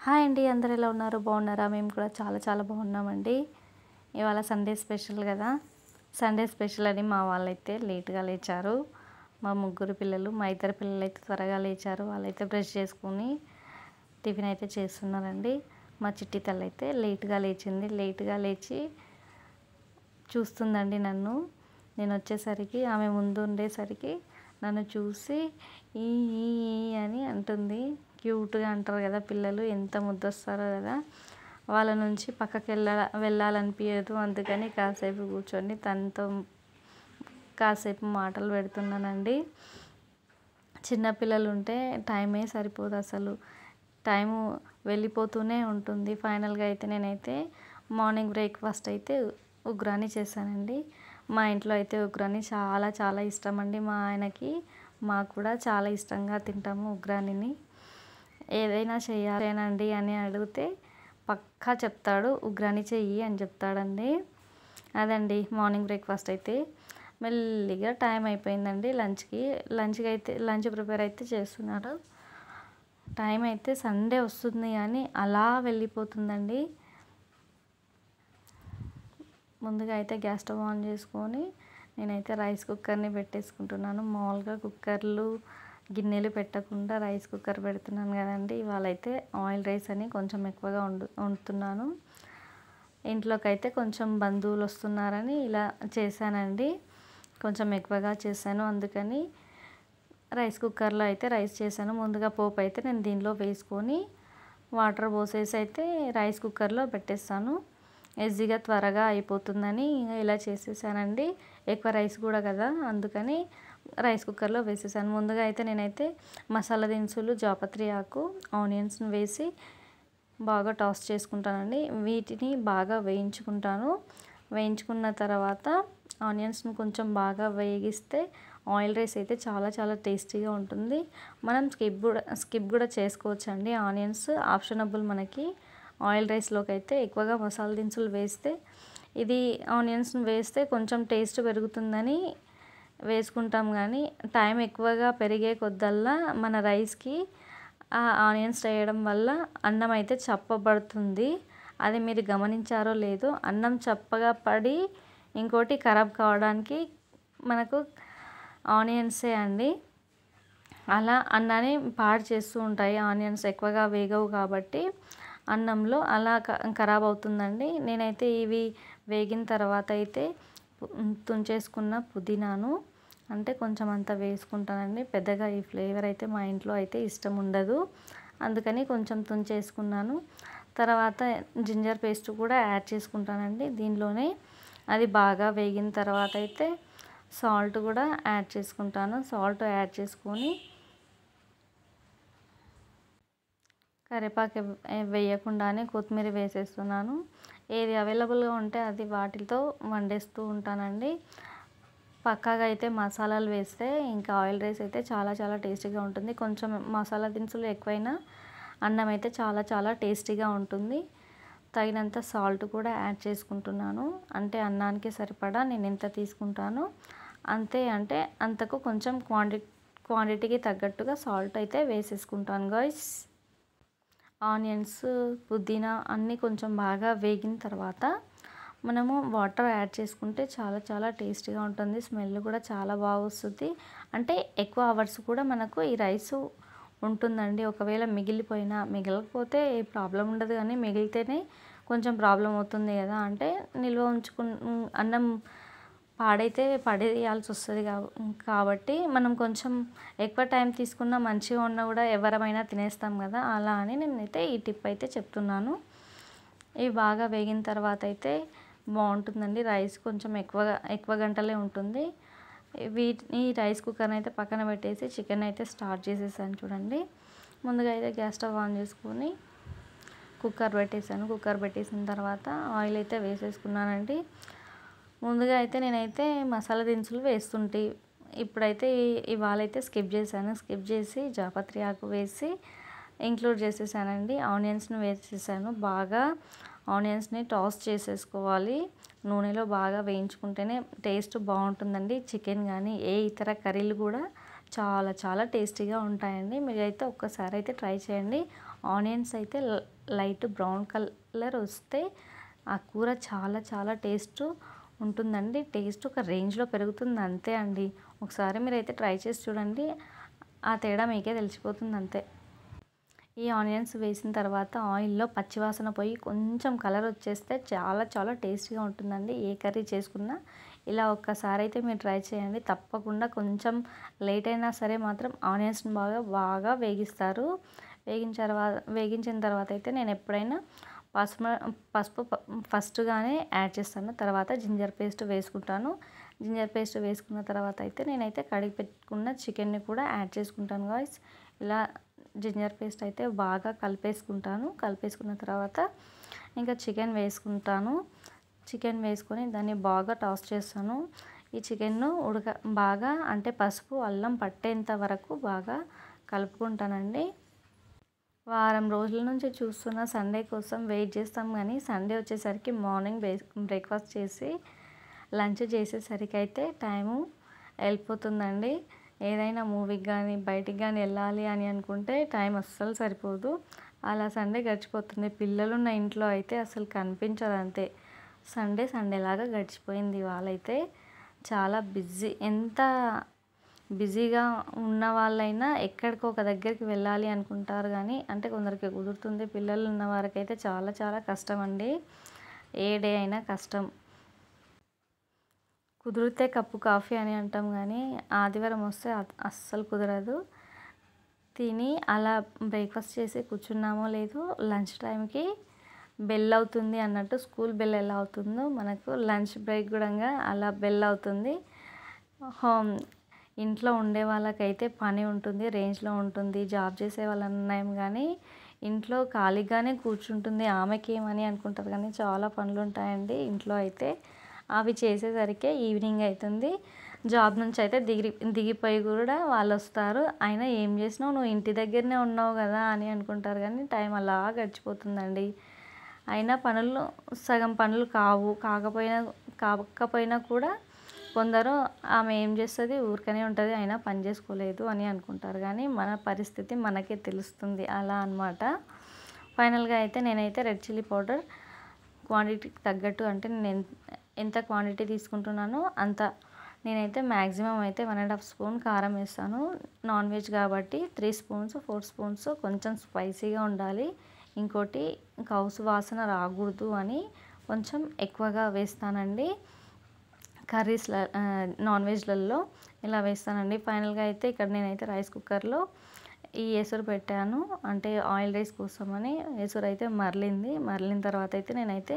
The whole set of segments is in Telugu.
హాయ్ అండి, అందరు ఎలా ఉన్నారు? బాగున్నారా? మేము కూడా చాలా చాలా బాగున్నామండి. ఇవాళ సండే స్పెషల్ కదా. సండే స్పెషల్ అని మా వాళ్ళైతే లేట్గా లేచారు. మా ముగ్గురు పిల్లలు, మా ఇద్దరు పిల్లలు అయితే త్వరగా లేచారు. వాళ్ళైతే బ్రష్ చేసుకుని టిఫిన్ అయితే చేస్తున్నారండి. మా చిట్టి తల్లి అయితే లేట్గా లేచింది. లేట్గా లేచి చూస్తుందండి నన్ను. నేను వచ్చేసరికి ఆమె ముందు ఉండేసరికి నన్ను చూసి ఈ ఈ ఈ అని అంటుంది. క్యూట్గా అంటారు కదా పిల్లలు, ఎంత ముద్దొస్తారో కదా. వాళ్ళ నుంచి పక్కకి వెళ్ళాలనిపించదు. అందుకని కాసేపు కూర్చొని తనతో కాసేపు మాటలు పెడుతున్నానండి. చిన్నపిల్లలు ఉంటే టైమే సరిపోదు, అసలు టైము వెళ్ళిపోతూనే ఉంటుంది. ఫైనల్గా అయితే నేనైతే మార్నింగ్ బ్రేక్ఫాస్ట్ అయితే ఉగ్రాని చేశానండి. మా ఇంట్లో అయితే ఉగ్రాని చాలా చాలా ఇష్టం అండి. మా ఆయనకి, మాకు కూడా చాలా ఇష్టంగా తింటాము ఉగ్రానిని. ఏదైనా చేయాలేనండి అని అడిగితే పక్కా చెప్తాడు, ఉగ్రాని చెయ్యి అని చెప్తాడండి. అదండి మార్నింగ్ బ్రేక్ఫాస్ట్ అయితే. మెల్లిగా టైం అయిపోయిందండి లంచ్కి ప్రిపేర్ అయితే చేస్తున్నాడు. టైం అయితే సండే వస్తుంది కానీ అలా వెళ్ళిపోతుందండి. ముందుగా అయితే గ్యాస్ స్టవ్ ఆన్ చేసుకొని నేనైతే రైస్ కుక్కర్ని పెట్టేసుకుంటున్నాను. మామూలుగా కుక్కర్లు గిన్నెలు పెట్టకుండా రైస్ కుక్కర్ పెడుతున్నాను కదండి. ఇవాళైతే ఆయిల్ రైస్ అని కొంచెం ఎక్కువగా వండుతున్నాను. ఇంట్లోకి అయితే కొంచెం బంధువులు వస్తున్నారని ఇలా చేశానండి. కొంచెం ఎక్కువగా చేశాను, అందుకని రైస్ కుక్కర్లో అయితే రైస్ చేశాను. ముందుగా పోపు అయితే నేను దీనిలో వేసుకొని వాటర్ పోసేసి అయితే రైస్ కుక్కర్లో పెట్టేస్తాను. ఈజీగా త్వరగా అయిపోతుందని ఇలా చేసేసానండి. ఎక్కువ రైస్ కూడా కదా, అందుకని రైస్ కుక్కర్లో వేసేసాను. ముందుగా అయితే నేనైతే మసాలా దినుసులు, జాపత్రి ఆకు, ఆనియన్స్ని వేసి బాగా టాస్ చేసుకుంటానండి. వీటిని బాగా వేయించుకుంటాను. వేయించుకున్న తర్వాత ఆనియన్స్ని కొంచెం బాగా వేగిస్తే ఆయిల్ రైస్ అయితే చాలా చాలా టేస్టీగా ఉంటుంది. మనం స్కిప్ కూడా చేసుకోవచ్చండి. ఆనియన్స్ ఆప్షనబుల్ మనకి. ఆయిల్ రైస్లోకి అయితే ఎక్కువగా మసాలా దినుసులు వేస్తే, ఇది ఆనియన్స్ని వేస్తే కొంచెం టేస్ట్ పెరుగుతుందని వేసుకుంటాం, కానీ టైం ఎక్కువగా పెరిగే కొద్దల్లా మన రైస్కి ఆ ఆనియన్స్ వేయడం వల్ల అన్నం అయితే చప్పబడుతుంది. అది మీరు గమనించారో లేదో, అన్నం చప్పగా పడి ఇంకోటి ఖరాబ్ కావడానికి మనకు ఆనియన్సే అండి. అలా అన్నాన్ని పాడు చేస్తూ ఉంటాయి. ఆనియన్స్ ఎక్కువగా వేగవు కాబట్టి అన్నంలో అలా ఖరాబ్ అవుతుందండి. నేనైతే ఇవి వేగిన తర్వాత అయితే తుంచేసుకున్న పుదీనాను అంటే కొంచెం అంత వేసుకుంటానండి. పెద్దగా ఈ ఫ్లేవర్ అయితే మా ఇంట్లో అయితే ఇష్టం ఉండదు, అందుకని కొంచెం తుంచేసుకున్నాను. తర్వాత జింజర్ పేస్ట్ కూడా యాడ్ చేసుకుంటానండి దీనిలోనే. అది బాగా వేగిన తర్వాత అయితే సాల్ట్ కూడా యాడ్ చేసుకుంటాను. సాల్ట్ యాడ్ చేసుకొని కరివేపాకు వేయకుండానే కొత్తిమీర వేసేస్తున్నాను. ఏది అవైలబుల్గా ఉంటే అది వాటితో వండేస్తూ ఉంటానండి. పక్కాగా అయితే మసాలాలు వేస్తే ఇంకా ఆయిల్ రైస్ అయితే చాలా చాలా టేస్టీగా ఉంటుంది. కొంచెం మసాలా దినుసులు ఎక్కువైనా అన్నం అయితే చాలా చాలా టేస్టీగా ఉంటుంది. తగినంత సాల్ట్ కూడా యాడ్ చేసుకుంటున్నాను. అంటే అన్నానికి సరిపడా నేను ఎంత తీసుకుంటానో అంతే, అంటే అంతకు కొంచెం క్వాంటిటీకి తగ్గట్టుగా సాల్ట్ అయితే వేసేసుకుంటాను గాయ్స్. ఆనియన్స్, పుదీనా అన్నీ కొంచెం బాగా వేగిన తర్వాత మనము వాటర్ యాడ్ చేసుకుంటే చాలా చాలా టేస్టీగా ఉంటుంది. స్మెల్ కూడా చాలా బాగా వస్తుంది. అంటే ఎక్కువ అవర్స్ కూడా మనకు ఈ రైస్ ఉంటుందండి. ఒకవేళ మిగలకపోతే ఏ ప్రాబ్లం ఉండదు, కానీ మిగిలితేనే కొంచెం ప్రాబ్లం అవుతుంది కదా. అంటే నిల్వ అన్నం పాడైతే పడేయాల్సి వస్తుంది కాబట్టి మనం కొంచెం ఎక్కువ టైం తీసుకున్నా మంచిగా ఉన్నా కూడా ఎవరమైనా తినేస్తాం కదా, అలా అని నేనైతే ఈ టిప్ అయితే చెప్తున్నాను. ఇవి బాగా వేగిన తర్వాత అయితే బాగుంటుందండి. రైస్ కొంచెం ఎక్కువ గంటలే ఉంటుంది. వీటిని రైస్ కుక్కర్ని అయితే పక్కన పెట్టేసి చికెన్ అయితే స్టార్ట్ చేసేసాను చూడండి. ముందుగా అయితే గ్యాస్ స్టవ్ ఆన్ చేసుకొని కుక్కర్ పెట్టేసాను. కుక్కర్ పెట్టేసిన తర్వాత ఆయిల్ అయితే వేసేసుకున్నానండి. ముందుగా అయితే నేనైతే మసాలా దినుసులు వేస్తుంటే, ఇప్పుడైతే ఇవాళైతే స్కిప్ చేశాను. స్కిప్ చేసి జాపత్రి ఆకు వేసి ఇంక్లూడ్ చేసేసానండి. ఆనియన్స్ని వేసేసాను. బాగా ఆనియన్స్ని టాస్ చేసేసుకోవాలి. నూనెలో బాగా వేయించుకుంటేనే టేస్ట్ బాగుంటుందండి. చికెన్ కానీ ఏ ఇతర కర్రీలు కూడా చాలా చాలా టేస్టీగా ఉంటాయండి. మీరైతే ఒక్కసారి అయితే ట్రై చేయండి. ఆనియన్స్ అయితే లైట్ బ్రౌన్ కలర్ వస్తే ఆ కూర చాలా చాలా టేస్ట్ ఉంటుందండి. టేస్ట్ ఒక రేంజ్లో పెరుగుతుంది అంతే అండి. ఒకసారి మీరైతే ట్రై చేసి చూడండి, ఆ తేడా మీకే తెలిసిపోతుంది అంతే. ఈ ఆనియన్స్ వేసిన తర్వాత ఆయిల్లో పచ్చివాసన పోయి కొంచెం కలర్ వచ్చేస్తే చాలా చాలా టేస్టీగా ఉంటుందండి. ఏ కర్రీ చేసుకున్నా ఇలా ఒక్కసారి అయితే మీరు ట్రై చేయండి. తప్పకుండా కొంచెం లేట్ అయినా సరే మాత్రం ఆనియన్స్ని బాగా వేగించిన తర్వాత అయితే నేను ఎప్పుడైనా పసుపు ఫస్ట్గానే యాడ్ చేస్తాను. తర్వాత జింజర్ పేస్ట్ వేసుకుంటాను. జింజర్ పేస్ట్ వేసుకున్న తర్వాత అయితే నేనైతే కడిగి పెట్టుకున్న చికెన్ని కూడా యాడ్ చేసుకుంటాను గాయ్స్. ఇలా జింజర్ పేస్ట్ అయితే బాగా కలిపేసుకున్న తర్వాత ఇంకా చికెన్ వేసుకొని దాన్ని బాగా టాస్ చేస్తాను. ఈ చికెన్ను బాగా అంటే పసుపు అల్లం పట్టేంత వరకు బాగా కలుపుకుంటానండి. వారం రోజుల నుంచి చూస్తున్న సండే కోసం వెయిట్ చేస్తాం, కానీ సండే వచ్చేసరికి మార్నింగ్ బ్రేక్ఫాస్ట్ చేసి లంచ్ చేసేసరికి అయితే టైము వెళ్ళిపోతుందండి. ఏదైనా మూవీకి కానీ బయటికి కానీ వెళ్ళాలి అని అనుకుంటే టైం అస్సలు సరిపోదు. అలా సండే గడిచిపోతుంది. పిల్లలున్న ఇంట్లో అయితే అసలు కనిపించదు అంతే. సండేలాగా గడిచిపోయింది. వాళ్ళైతే చాలా ఎంత బిజీగా ఉన్న వాళ్ళైనా ఎక్కడికో ఒక దగ్గరికి వెళ్ళాలి అనుకుంటారు, కానీ అంటే కొందరికి కుదురుతుంది. పిల్లలు ఉన్న వారికైతే చాలా చాలా కష్టం అండి. ఏ డే అయినా కష్టం. కుదిరితే కప్పు కాఫీ అని అంటాం, కానీ ఆదివారం వస్తే అస్సలు కుదరదు. తిని అలా బ్రేక్ఫాస్ట్ చేసి కూర్చున్నామో లేదో లంచ్ టైంకి బెల్ అవుతుంది అన్నట్టు, స్కూల్ బెల్ ఎలా అవుతుందో మనకు లంచ్ బ్రేక్ కూడా అలా బెల్ అవుతుంది. ఇంట్లో ఉండే వాళ్ళకైతే పని ఉంటుంది, రేంజ్లో ఉంటుంది. జాబ్ చేసే వాళ్ళు అన్నాం, కానీ ఇంట్లో ఖాళీగానే కూర్చుంటుంది. ఆమెకి ఏమని అనుకుంటారు, కానీ చాలా పనులు ఉంటాయండి ఇంట్లో అయితే. అవి చేసేసరికి ఈవినింగ్ అవుతుంది. జాబ్ నుంచి అయితే దిగిపోయి కూడా వాళ్ళు వస్తారు. అయినా ఏం చేసినావు, నువ్వు ఇంటి దగ్గరనే ఉన్నావు కదా అని అనుకుంటారు, కానీ టైం అలా గడిచిపోతుందండి. అయినా సగం పనులు కాకపోయినా కూడా కొందరు ఆమె ఏం చేస్తుంది, ఊరికనే ఉంటుంది, అయినా పని చేసుకోలేదు అని అనుకుంటారు, కానీ మన పరిస్థితి మనకే తెలుస్తుంది అలా అన్నమాట. ఫైనల్గా అయితే నేనైతే రెడ్ చిల్లీ పౌడర్ క్వాంటిటీకి తగ్గట్టు, అంటే నేను ఎంత క్వాంటిటీ తీసుకుంటున్నానో అంత నేనైతే మ్యాక్సిమం అయితే 1.5 స్పూన్ కారం వేస్తాను. నాన్ వెజ్ కాబట్టి 3 స్పూన్స్ 4 స్పూన్స్ కొంచెం స్పైసీగా ఉండాలి. ఇంకోటి కౌసు వాసన రాకూడదు అని కొంచెం ఎక్కువగా వేస్తానండి. నాన్ వెజ్లలో ఇలా వేస్తానండి. ఫైనల్గా అయితే ఇక్కడ నేనైతే రైస్ కుక్కర్లో ఈ ఎసురు పెట్టాను, అంటే ఆయిల్ రైస్ కోసమని. ఎసురు అయితే మరలిన తర్వాత అయితే నేనైతే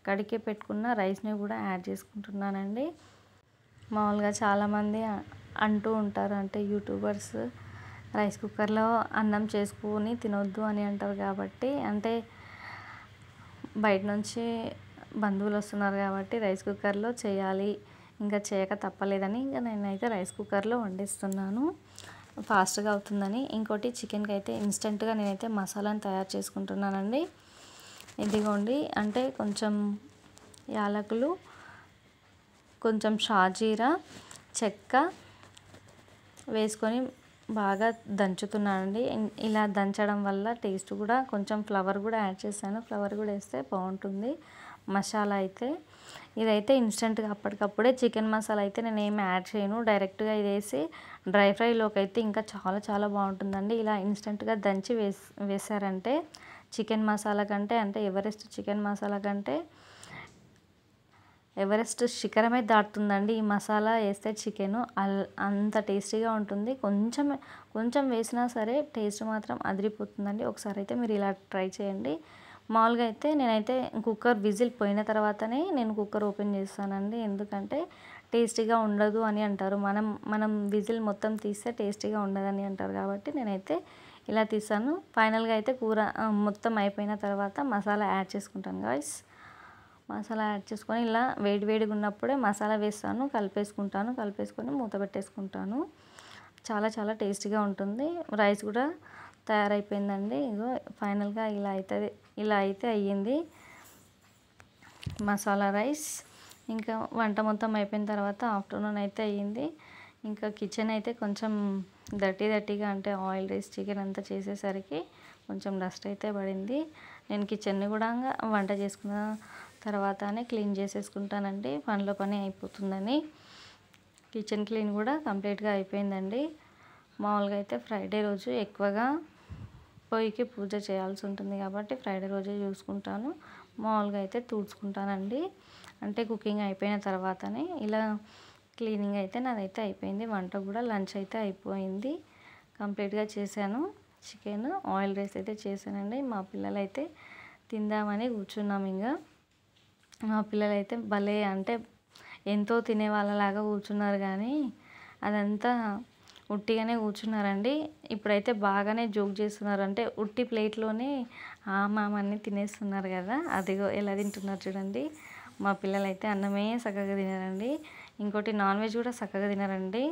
కడిగి పెట్టుకున్న రైస్ని కూడా యాడ్ చేసుకుంటున్నానండి. మామూలుగా చాలామంది అంటూ ఉంటారు, అంటే యూట్యూబర్స్ రైస్ కుక్కర్లో అన్నం చేసుకొని తినొద్దు అని అంటారు. కాబట్టి అంటే బయట నుంచి బంధువులు వస్తున్నారు కాబట్టి రైస్ కుక్కర్లో చేయాలి, ఇంకా చేయక తప్పలేదని ఇంకా నేనైతే రైస్ కుక్కర్లో వండిస్తున్నాను, ఫాస్ట్గా అవుతుందని. ఇంకోటి చికెన్కి అయితే ఇన్స్టెంట్గా నేనైతే మసాలాను తయారు చేసుకుంటున్నానండి. ఇదిగోండి, అంటే కొంచెం యాలకులు, కొంచెం షాజీరా, చెక్క వేసుకొని బాగా దంచుతున్నానండి. ఇలా దంచడం వల్ల టేస్ట్ కూడా కొంచెం ఫ్లవర్ కూడా యాడ్ చేశాను. ఫ్లవర్ కూడా వేస్తే బాగుంటుంది మసాలా అయితే. ఇదైతే ఇన్స్టెంట్గా అప్పటికప్పుడే చికెన్ మసాలా అయితే నేను ఏమి యాడ్ చేయను, డైరెక్ట్గా ఇది వేసి డ్రై ఫ్రైలోకి అయితే ఇంకా చాలా చాలా బాగుంటుందండి. ఇలా ఇన్స్టెంట్గా దంచి వేసారంటే చికెన్ మసాలా కంటే, అంటే ఎవరెస్ట్ చికెన్ మసాలా కంటే ఎవరెస్ట్ శిఖరమే దాటుతుందండి ఈ మసాలా వేస్తే. చికెను అంత టేస్టీగా ఉంటుంది. కొంచెం వేసినా సరే టేస్ట్ మాత్రం అదిరిపోతుందండి. ఒకసారి అయితే మీరు ఇలా ట్రై చేయండి. మామూలుగా అయితే నేనైతే కుక్కర్ విజిల్ పోయిన తర్వాతనే నేను కుక్కర్ ఓపెన్ చేస్తానండి. ఎందుకంటే టేస్టీగా ఉండదు అని అంటారు. మనం విజిల్ మొత్తం తీస్తే టేస్టీగా ఉండదని అంటారు, కాబట్టి నేనైతే ఇలా తీసాను. ఫైనల్గా అయితే కూర మొత్తం అయిపోయిన తర్వాత మసాలా యాడ్ చేసుకుంటాను గాయ్స్. మసాలా యాడ్ చేసుకొని ఇలా వేడిగా ఉన్నప్పుడే మసాలా వేస్తాను, కలిపేసుకొని మూత పెట్టేసుకుంటాను. చాలా చాలా టేస్టీగా ఉంటుంది. రైస్ కూడా తయారైపోయిందండి. ఇగో ఫైనల్గా ఇలా అయితే అయ్యింది మసాలా రైస్. ఇంకా వంట మొత్తం అయిపోయిన తర్వాత ఆఫ్టర్నూన్ అయితే అయ్యింది. ఇంకా కిచెన్ అయితే కొంచెం దట్టిగా, అంటే ఆయిల్ రైస్ చికెన్ అంతా చేసేసరికి కొంచెం డస్ట్ అయితే పడింది. నేను కిచెన్ని కూడా వంట చేసుకున్న తర్వాతనే క్లీన్ చేసేసుకుంటానండి, పనిలో పని అయిపోతుందని. కిచెన్ క్లీన్ కూడా కంప్లీట్గా అయిపోయిందండి. మామూలుగా అయితే ఫ్రైడే రోజు ఎక్కువగా పొయ్యికి పూజ చేయాల్సి ఉంటుంది కాబట్టి ఫ్రైడే రోజే చూసుకుంటాను. మామూలుగా అయితే తుడుచుకుంటానండి. అంటే కుకింగ్ అయిపోయిన తర్వాతనే ఇలా క్లీనింగ్ అయితే నాదైతే అయిపోయింది. వంట కూడా లంచ్ అయితే అయిపోయింది, కంప్లీట్గా చేశాను. చికెన్ ఆయిల్ రైస్ అయితే చేశానండి. మా పిల్లలైతే తిందామని కూర్చున్నాం. ఇంకా మా పిల్లలైతే భలే అంటే ఎంతో తినే వాళ్ళలాగా కూర్చున్నారు, కానీ అదంతా ఉట్టిగానే కూర్చున్నారండి. ఇప్పుడైతే బాగానే జోక్ చేస్తున్నారు, అంటే ఉట్టి ప్లేట్లోనే మామని తినేస్తున్నారు కదా, అదిగో ఎలా తింటున్నారు చూడండి. మా పిల్లలైతే అన్నమే చక్కగా తినారండి. ఇంకోటి నాన్ వెజ్ కూడా చక్కగా తినారండి.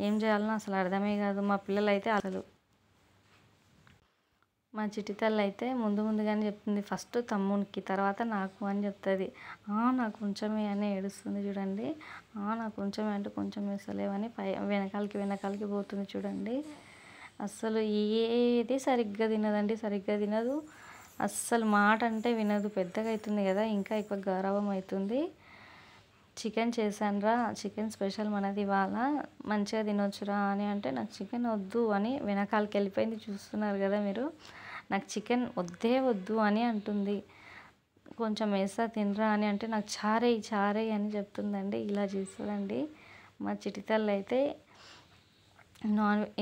ఏం చేయాలనో అసలు అర్థమే కాదు మా పిల్లలైతే. అసలు మా చిట్టి తల్లి అయితే ముందుగానే చెప్తుంది, ఫస్ట్ తమ్మునికి తర్వాత నాకు అని చెప్తుంది. నాకు కొంచెమే అని ఏడుస్తుంది చూడండి. నాకు కొంచెమే అంటే కొంచెం వేస్తలేవని వెనకాలకి పోతుంది చూడండి. అస్సలు ఏది సరిగ్గా తినదండి, సరిగ్గా తినదు అస్సలు. మాట అంటే వినదు. పెద్దగా అవుతుంది కదా, ఇంకా ఎక్కువ గౌరవం అవుతుంది. చికెన్ చేశానురా, చికెన్ స్పెషల్ మనది ఇవాళ, మంచిగా తినొచ్చురా అని అంటే నాకు చికెన్ వద్దు అని వెనకాలకి వెళ్ళిపోయింది. చూస్తున్నారు కదా మీరు, నాకు చికెన్ వద్దు అని అంటుంది. కొంచెం వేస్తా తినరా అని అంటే నాకు చారే అని చెప్తుందండి. ఇలా చేస్తుందండి మా చిట్టి తల్లి అయితే.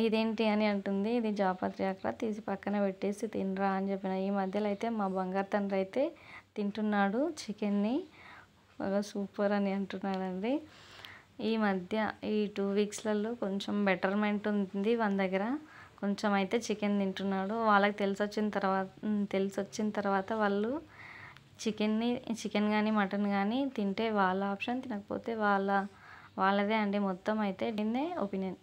ఇదేంటి అని అంటుంది, ఇది జాపత్రి ఆకురా, తీసి పక్కన పెట్టేసి తినరా అని చెప్పిన. ఈ మధ్యలో అయితే మా బంగారు తండ్రి అయితే తింటున్నాడు చికెన్ని, బాగా సూపర్ అని అంటున్నాడండి. ఈ మధ్య ఈ 2 వీక్స్లలో కొంచెం బెటర్మెంట్ ఉంది మన దగ్గర. కొంచెం అయితే చికెన్ తింటున్నాడు. వాళ్ళకి తెలిసొచ్చిన తర్వాత వాళ్ళు చికెన్ కానీ మటన్ కానీ తింటే వాళ్ళ ఆప్షన్, తినకపోతే వాళ్ళదే అండి. మొత్తం అయితే దీన్నే ఒపీనియన్.